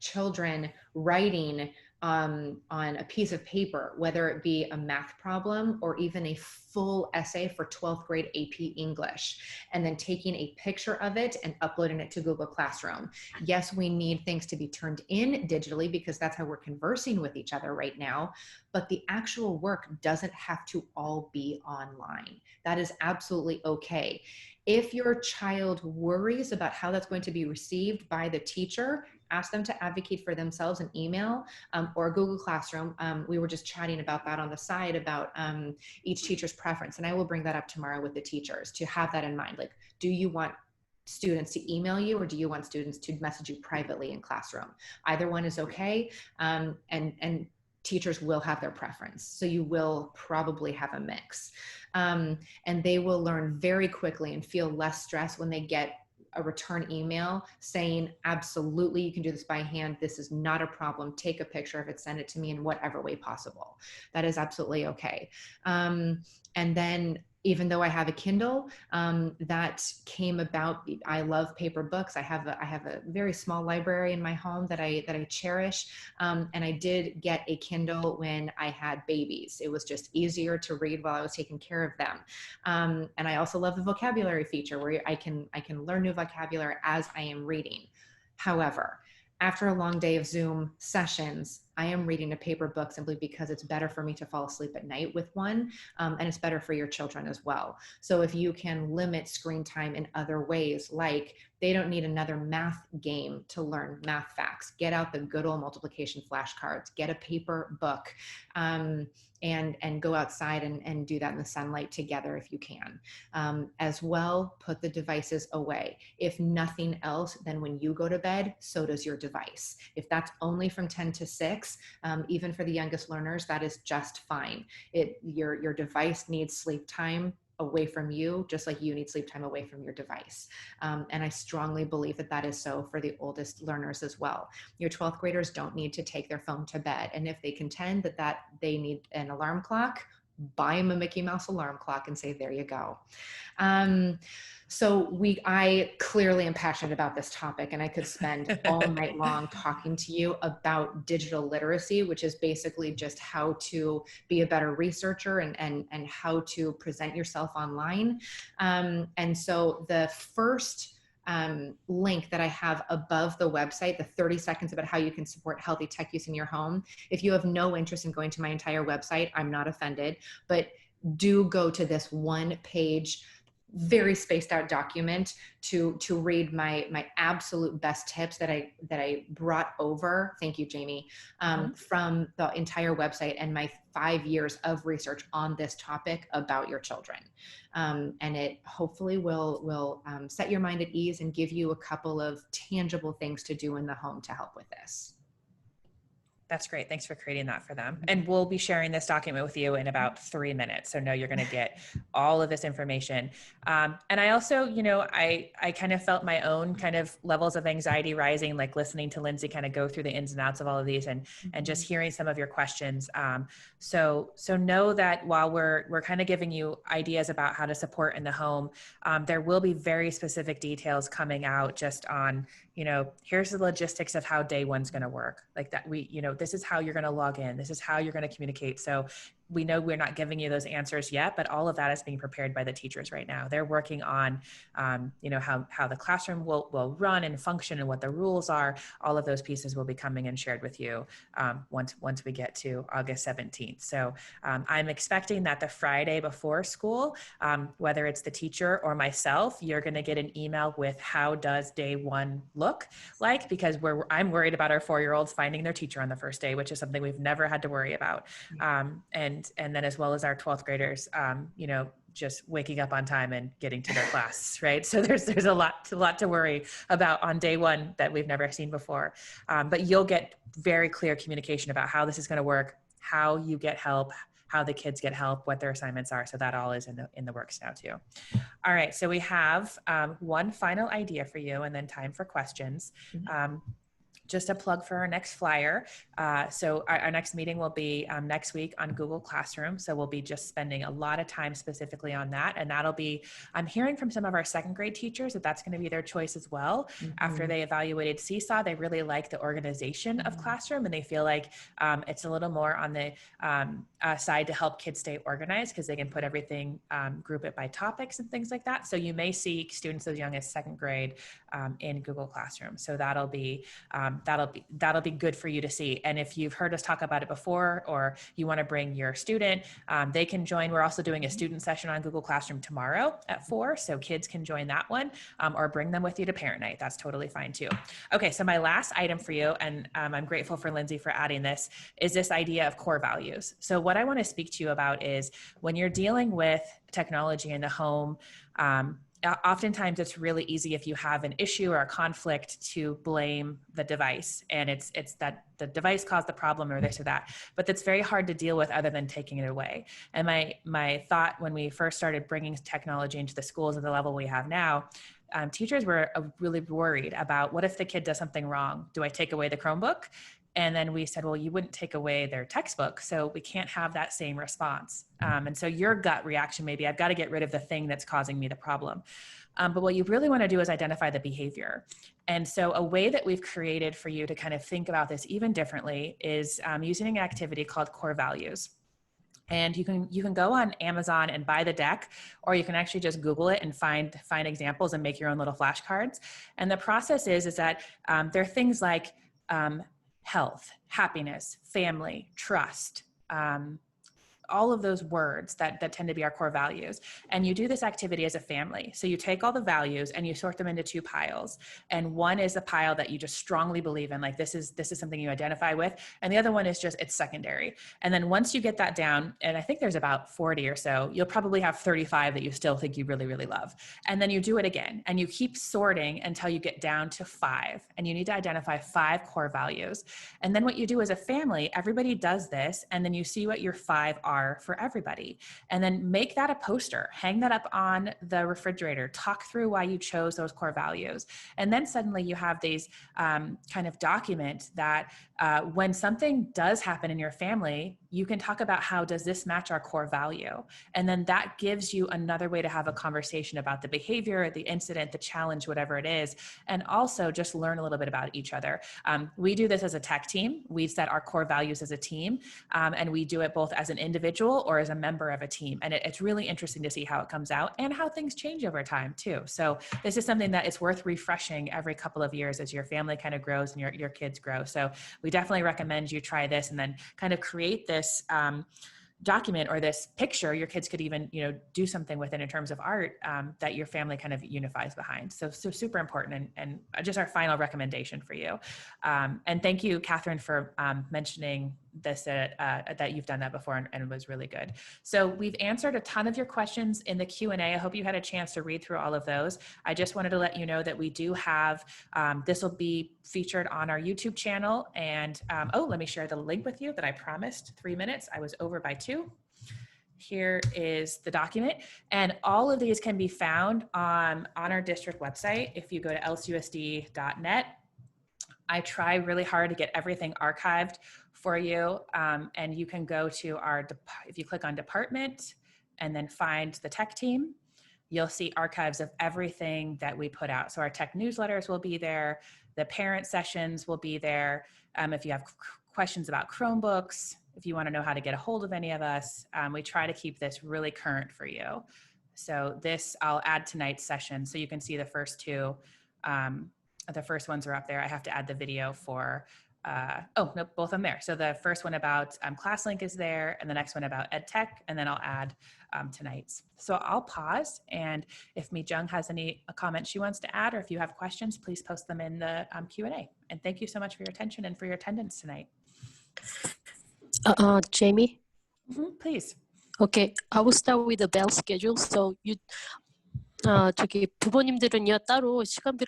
children writing on a piece of paper, whether it be a math problem or even a full essay for 12th grade AP English, and then taking a picture of it and uploading it to Google Classroom. Yes, we need things to be turned in digitally because that's how we're conversing with each other right now, but the actual work doesn't have to all be online. That is absolutely okay. If your child worries about how that's going to be received by the teacher, ask them to advocate for themselves in email or Google Classroom. We were just chatting about that on the side about each teacher's preference. And I will bring that up tomorrow with the teachers to have that in mind. Like, do you want students to email you, or do you want students to message you privately in Classroom? Either one is okay. And teachers will have their preference. So you will probably have a mix. And they will learn very quickly and feel less stress when they get a return email saying, absolutely, you can do this by hand. This is not a problem. Take a picture of it, send it to me in whatever way possible. That is absolutely okay. And then even though I have a Kindle, that came about. I love paper books. I have a very small library in my home that I cherish. And I did get a Kindle when I had babies. It was just easier to read while I was taking care of them. And I also love the vocabulary feature where I can learn new vocabulary as I am reading. However, after a long day of Zoom sessions, I am reading a paper book simply because it's better for me to fall asleep at night with one, and it's better for your children as well. So if you can limit screen time in other ways, like they don't need another math game to learn math facts, get out the good old multiplication flashcards, get a paper book, and go outside and do that in the sunlight together if you can. As well, put the devices away. If nothing else, then when you go to bed, so does your device. If that's only from 10 to 6, topics. Even for the youngest learners, that is just fine. Your device needs sleep time away from you, just like you need sleep time away from your device. And I strongly believe that that is so for the oldest learners as well. Your 12th graders don't need to take their phone to bed. And if they contend that they need an alarm clock, buy them a Mickey Mouse alarm clock and say, there you go. I clearly am passionate about this topic, and I could spend all night long talking to you about digital literacy, which is basically just how to be a better researcher and how to present yourself online. And so the first link that I have above the website, the 30 seconds about how you can support healthy tech use in your home. If you have no interest in going to my entire website, I'm not offended, but do go to this one page, very spaced out document to read my absolute best tips that I brought over. Thank you, Jamie, from the entire website and my 5 years of research on this topic about your children. And it hopefully will set your mind at ease and give you a couple of tangible things to do in the home to help with this. That's great. Thanks for creating that for them. And we'll be sharing this document with you in about 3 minutes. So know you're going to get all of this information. And I also, I kind of felt my own kind of levels of anxiety rising, like listening to Lindsay kind of go through the ins and outs of all of these and just hearing some of your questions. So know that while we're kind of giving you ideas about how to support in the home, there will be very specific details coming out just on, here's the logistics of how day one's going to work. Like that this is how you're going to log in. This is how you're going to communicate. So we know we're not giving you those answers yet, but all of that is being prepared by the teachers right now. They're working on, how the classroom will run and function and what the rules are. All of those pieces will be coming and shared with you once we get to August 17th. So I'm expecting that the Friday before school, whether it's the teacher or myself, you're going to get an email with how does day one look like, because I'm worried about our 4-year-olds finding their teacher on the first day, which is something we've never had to worry about. And then as well as our 12th graders, just waking up on time and getting to their class, right? So there's a lot to worry about on day one that we've never seen before. But you'll get very clear communication about how this is going to work, how you get help, how the kids get help, what their assignments are. So that all is in the works now too. All right, so we have one final idea for you and then time for questions. Just a plug for our next flyer. So our next meeting will be next week on Google Classroom. So we'll be just spending a lot of time specifically on that. And that'll be, I'm hearing from some of our 2nd grade teachers that that's going to be their choice as well. After they evaluated Seesaw, they really like the organization of Classroom, and they feel like it's a little more on the side to help kids stay organized, because they can put everything, group it by topics and things like that. So you may see students as young as 2nd grade in Google Classroom. So that'll be good for you to see. And if you've heard us talk about it before, or you want to bring your student, they can join. We're also doing a student session on Google Classroom tomorrow at 4. So kids can join that one, or bring them with you to parent night. That's totally fine too. Okay. So my last item for you, and I'm grateful for Lindsay for adding this, is this idea of core values. So what I want to speak to you about is when you're dealing with technology in the home, oftentimes it's really easy if you have an issue or a conflict to blame the device, and it's that the device caused the problem or this or that, but that's very hard to deal with other than taking it away. And my thought when we first started bringing technology into the schools at the level we have now, teachers were really worried about, what if the kid does something wrong? Do I take away the Chromebook? And then we said, well, you wouldn't take away their textbook, so we can't have that same response. And so your gut reaction may be, I've got to get rid of the thing that's causing me the problem. But what you really want to do is identify the behavior. And so a way that we've created for you to kind of think about this even differently is using an activity called core values. And you can go on Amazon and buy the deck, or you can actually just Google it and find examples and make your own little flashcards. And the process is that there are things like health, happiness, family, trust, all of those words that tend to be our core values. And you do this activity as a family. So you take all the values and you sort them into 2 piles. And one is a pile that you just strongly believe in, like this is something you identify with. And the other one is just, it's secondary. And then once you get that down, and I think there's about 40 or so, you'll probably have 35 that you still think you really, really love. And then you do it again and you keep sorting until you get down to 5. And you need to identify 5 core values. And then what you do as a family, everybody does this, and then you see what your 5 are for everybody. And then make that a poster, hang that up on the refrigerator, talk through why you chose those core values. And then suddenly you have these kind of document that when something does happen in your family, you can talk about how does this match our core value? And then that gives you another way to have a conversation about the behavior, the incident, the challenge, whatever it is, and also just learn a little bit about each other. We do this as a tech team. We set our core values as a team, and we do it both as an individual or as a member of a team. And it's really interesting to see how it comes out and how things change over time too. So this is something that it's worth refreshing every couple of years as your family kind of grows and your kids grow. So we definitely recommend you try this and then kind of create this document or this picture. Your kids could even, do something with it in terms of art that your family kind of unifies behind. So super important and just our final recommendation for you. And thank you, Catherine, for mentioning this, that you've done that before and it was really good. So we've answered a ton of your questions in the Q&A. I hope you had a chance to read through all of those. I just wanted to let you know that we do have, this will be featured on our YouTube channel. And let me share the link with you that I promised. 3 minutes. I was over by 2. Here is the document. And all of these can be found on our district website. If you go to lcusd.net, I try really hard to get everything archived for you. And you can go to if you click on department and then find the tech team, you'll see archives of everything that we put out. So our tech newsletters will be there. The parent sessions will be there. If you have questions about Chromebooks, if you want to know how to get a hold of any of us, we try to keep this really current for you. So this, I'll add tonight's session so you can see the first 2. The first ones are up there. I have to add the video for, no, both of them there. So the first one about ClassLink is there, and the next one about EdTech, and then I'll add tonight's. So I'll pause, and if Mijung has any comments she wants to add, or if you have questions, please post them in the Q&A. And thank you so much for your attention and for your attendance tonight. Jamie? Please. Okay, I will start with the bell schedule. So 저기 부모님들은요 따로 시간을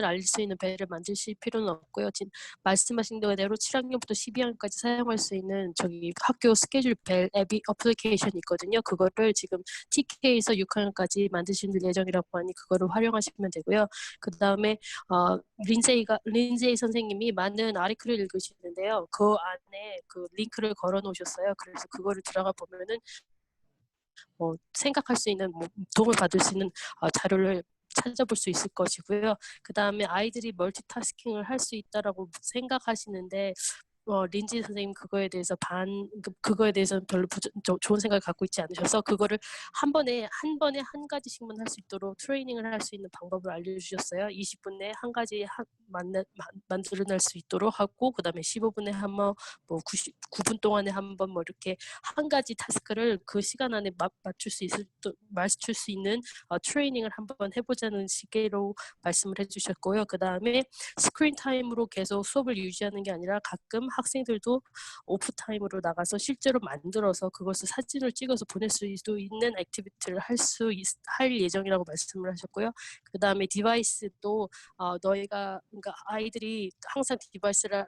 알릴 수 있는 벨을 만드실 필요는 없고요. 지금 말씀하신 대로 7학년부터 12학년까지 사용할 수 있는 저기 학교 스케줄 벨 앱이 어플리케이션이 있거든요. 그거를 지금 TK에서 6학년까지 만드실 예정이라고 하니 그거를 활용하시면 되고요. 그 다음에 린제이 선생님이 많은 아티클을 읽으시는데요. 그 안에 그 링크를 걸어 놓으셨어요. 그래서 그거를 들어가 보면은 생각할 수 있는 도움을 받을 수 있는 자료를 찾아볼 수 있을 것이고요. 그 다음에 아이들이 멀티타스킹을 할 수 있다라고 생각하시는데 린지 선생님 그거에 대해서 별로 좋은 생각을 갖고 있지 않으셔서 그거를 한 번에 한 가지씩만 할 수 있도록 트레이닝을 할 수 있는 방법을 알려주셨어요. 20분 내에 한 가지 만들어낼 수 있도록 하고 그 다음에 15분에 한 번, 9분 동안에 한 번 이렇게 한 가지 타스크를 그 시간 안에 맞출 수 있는 트레이닝을 한번 해보자는 식으로 말씀을 해주셨고요. 그 다음에 스크린 타임으로 계속 수업을 유지하는 게 아니라 가끔 학생들도 오프타임으로 나가서 실제로 만들어서 그것을 사진을 찍어서 보낼 수도 있는 액티비티를 할 예정이라고 말씀을 하셨고요. 그 다음에 디바이스도 그러니까 아이들이 항상 디바이스를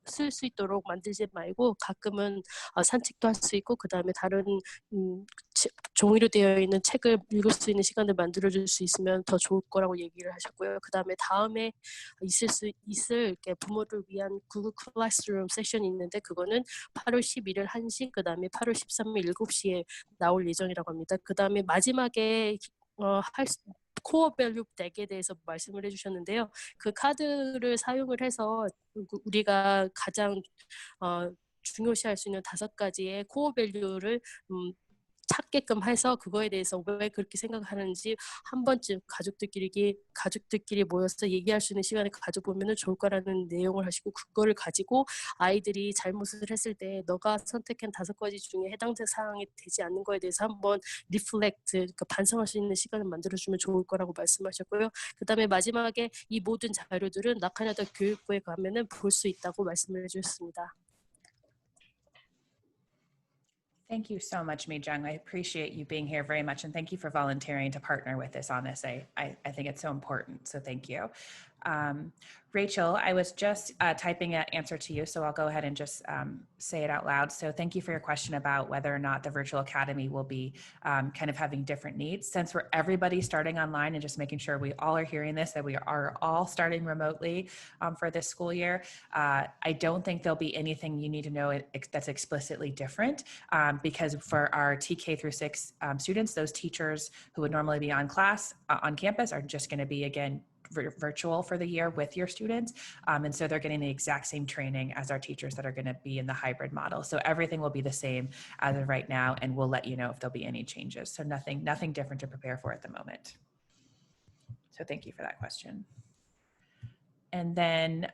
쓸 수 있도록 만들지 말고 가끔은 산책도 할 수 있고 그 다음에 다른 종이로 되어 있는 책을 읽을 수 있는 시간을 만들어줄 수 있으면 더 좋을 거라고 얘기를 하셨고요. 그 다음에 있을 부모를 위한 구글 클래스룸 세션이 있는데 그거는 8월 11일 1시 그 다음에 8월 13일 7시에 나올 예정이라고 합니다. 그 다음에 마지막에 코어 밸류 덱에 대해서 말씀을 해주셨는데요. 그 카드를 사용을 해서 우리가 가장 중요시할 수 있는 5가지의 코어 밸류를 찾게끔 해서 그거에 대해서 왜 그렇게 생각하는지 한 번쯤 가족들끼리 모여서 얘기할 수 있는 시간을 가져보면 좋을 거라는 내용을 하시고 그거를 가지고 아이들이 잘못을 했을 때 너가 선택한 5가지 중에 해당 사항이 되지 않는 거에 대해서 한번 리플렉트, 그러니까 반성할 수 있는 시간을 만들어주면 좋을 거라고 말씀하셨고요. 그 다음에 마지막에 이 모든 자료들은 나카나다 교육부에 가면은 볼 수 있다고 말씀을 해주셨습니다. Thank you so much, Mijung. I appreciate you being here very much, and thank you for volunteering to partner with us on this. I think it's so important, so thank you. Rachel, I was just typing an answer to you, so I'll go ahead and just say it out loud. So thank you for your question about whether or not the virtual academy will be kind of having different needs. Since we're everybody starting online and just making sure we all are hearing this, that we are all starting remotely for this school year, I don't think there'll be anything you need to know that's explicitly different because for our TK through 6 students, those teachers who would normally be on campus are just going to be, again, virtual for the year with your students. And so they're getting the exact same training as our teachers that are going to be in the hybrid model. So everything will be the same as of right now, and we'll let you know if there'll be any changes. So nothing different to prepare for at the moment. So thank you for that question. And then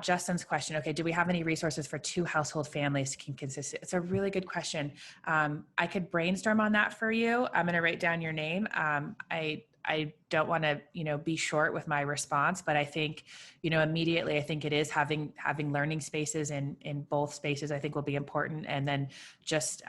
Justin's question, okay, do we have any resources for 2 household families to keep consistent? It's a really good question. I could brainstorm on that for you. I'm going to write down your name. I don't want to, be short with my response, but I think, immediately, I think it is having learning spaces in both spaces, I think will be important. And then just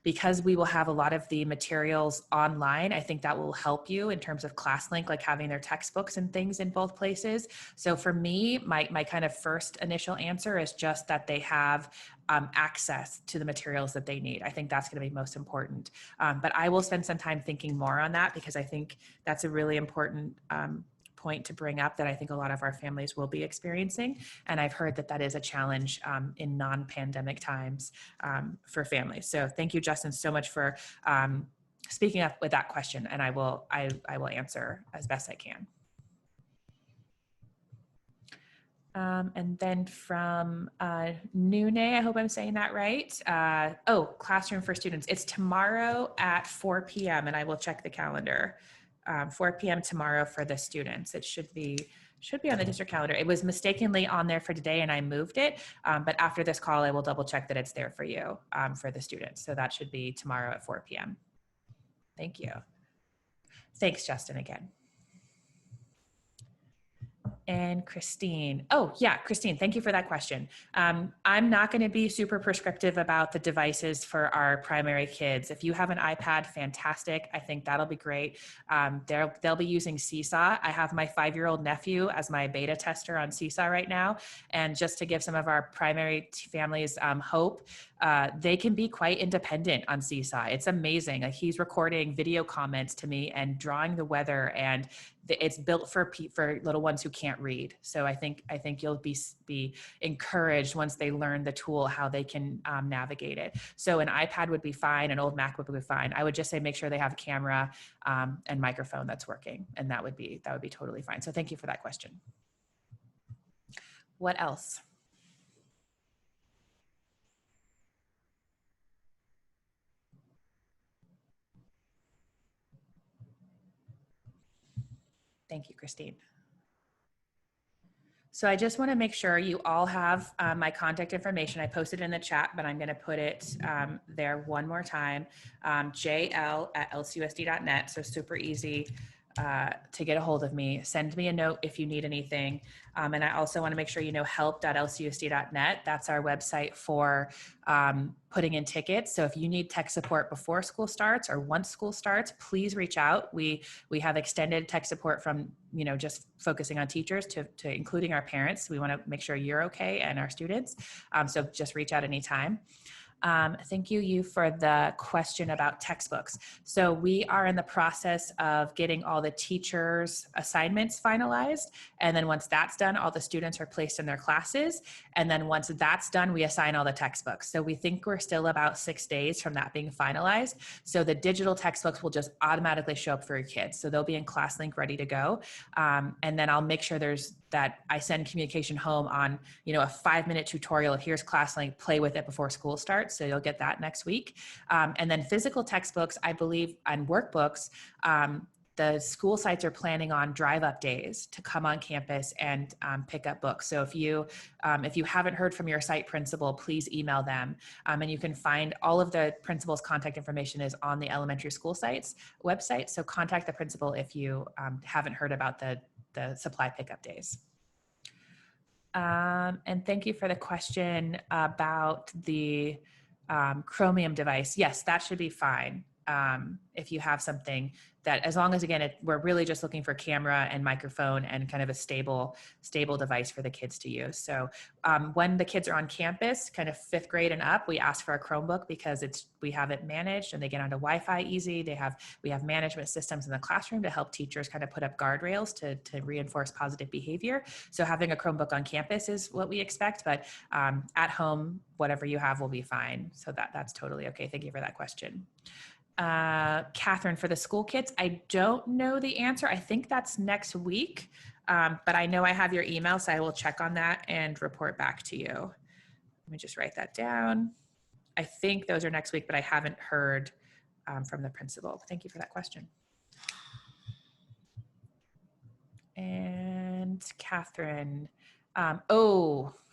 because we will have a lot of the materials online, I think that will help you in terms of ClassLink, like having their textbooks and things in both places. So for me, my kind of first initial answer is just that they have access to the materials that they need. I think that's going to be most important. But I will spend some time thinking more on that because I think that's a really important point to bring up that I think a lot of our families will be experiencing. And I've heard that is a challenge in non-pandemic times for families. So thank you, Justin, so much for speaking up with that question. And I will answer as best I can. And then from Nune, I hope I'm saying that right. Classroom for students. It's tomorrow at 4 p.m. and I will check the calendar. 4 p.m. tomorrow for the students. It should be on the district calendar. It was mistakenly on there for today and I moved it. But after this call, I will double check that it's there for you for the students. So that should be tomorrow at 4 p.m. Thank you. Thanks, Justin, again. And Christine. Oh yeah, Christine, thank you for that question. I'm not going to be super prescriptive about the devices for our primary kids. If you have an iPad, fantastic. I think that'll be great. They'll be using Seesaw. I have my 5-year-old nephew as my beta tester on Seesaw right now. And just to give some of our primary families hope, they can be quite independent on Seesaw. It's amazing. Like he's recording video comments to me and drawing the weather, and it's built for little ones who can't read. So I think you'll be encouraged once they learn the tool how they can navigate it. So an iPad would be fine, an old MacBook would be fine. I would just say make sure they have a camera and microphone that's working, and that would be totally fine. So thank you for that question. What else? Thank you, Christine. So I just want to make sure you all have my contact information. I posted in the chat, but I'm going to put it there one more time. jl@lcusd.net. So super easy to get a hold of me. Send me a note if you need anything. And I also want to make sure you know help.lcusd.net. That's our website for putting in tickets. So if you need tech support before school starts or once school starts, please reach out. We have extended tech support from, just focusing on teachers to including our parents. We want to make sure you're okay and our students. So just reach out anytime. Thank you for the question about textbooks. So we are in the process of getting all the teachers' assignments finalized. And then once that's done, all the students are placed in their classes. And then once that's done, we assign all the textbooks. So we think we're still about 6 days from that being finalized. So the digital textbooks will just automatically show up for your kids. So they'll be in ClassLink ready to go. And then I'll make sure there's that I send communication home on, you know, a 5-minute tutorial. Here's ClassLink, play with it before school starts. So you'll get that next week. And then physical textbooks, I believe, and workbooks, the school sites are planning on drive-up days to come on campus and pick up books. So if you haven't heard from your site principal, please email them. And you can find all of the principal's contact information is on the elementary school sites website. So contact the principal if you haven't heard about the supply pickup days. And thank you for the question about the Chromium device. Yes, that should be fine. If you have something that, as long as, again, we're really just looking for camera and microphone and kind of a stable device for the kids to use. So when the kids are on campus, kind of 5th grade and up, we ask for a Chromebook because we have it managed and they get onto Wi-Fi easy. We have management systems in the classroom to help teachers kind of put up guardrails to reinforce positive behavior. So having a Chromebook on campus is what we expect, but at home, whatever you have will be fine. So that's totally okay. Thank you for that question. Catherine, for the school kits, I don't know the answer. I think that's next week, but I know I have your email, so I will check on that and report back to you. Let me just write that down. I think those are next week, but I haven't heard from the principal. Thank you for that question. And Catherine,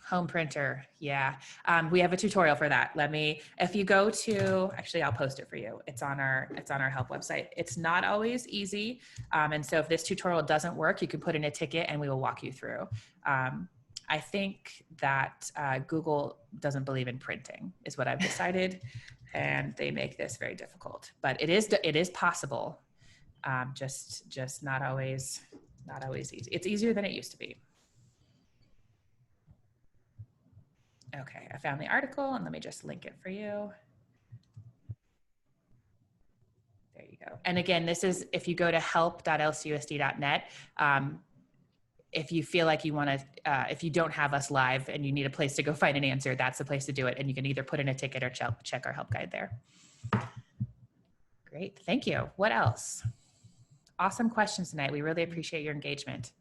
home printer. Yeah. We have a tutorial for that. If you go to, actually, I'll post it for you. It's on our help website. It's not always easy. And so if this tutorial doesn't work, you can put in a ticket and we will walk you through. I think that Google doesn't believe in printing is what I've decided. And they make this very difficult, but it is possible. Just not always easy. It's easier than it used to be. Okay, I found the article and let me just link it for you. There you go. And again, this is, if you go to help.lcusd.net, if you feel like you want to, if you don't have us live and you need a place to go find an answer, that's the place to do it. And you can either put in a ticket or check our help guide there. Great, thank you. What else? Awesome questions tonight. We really appreciate your engagement.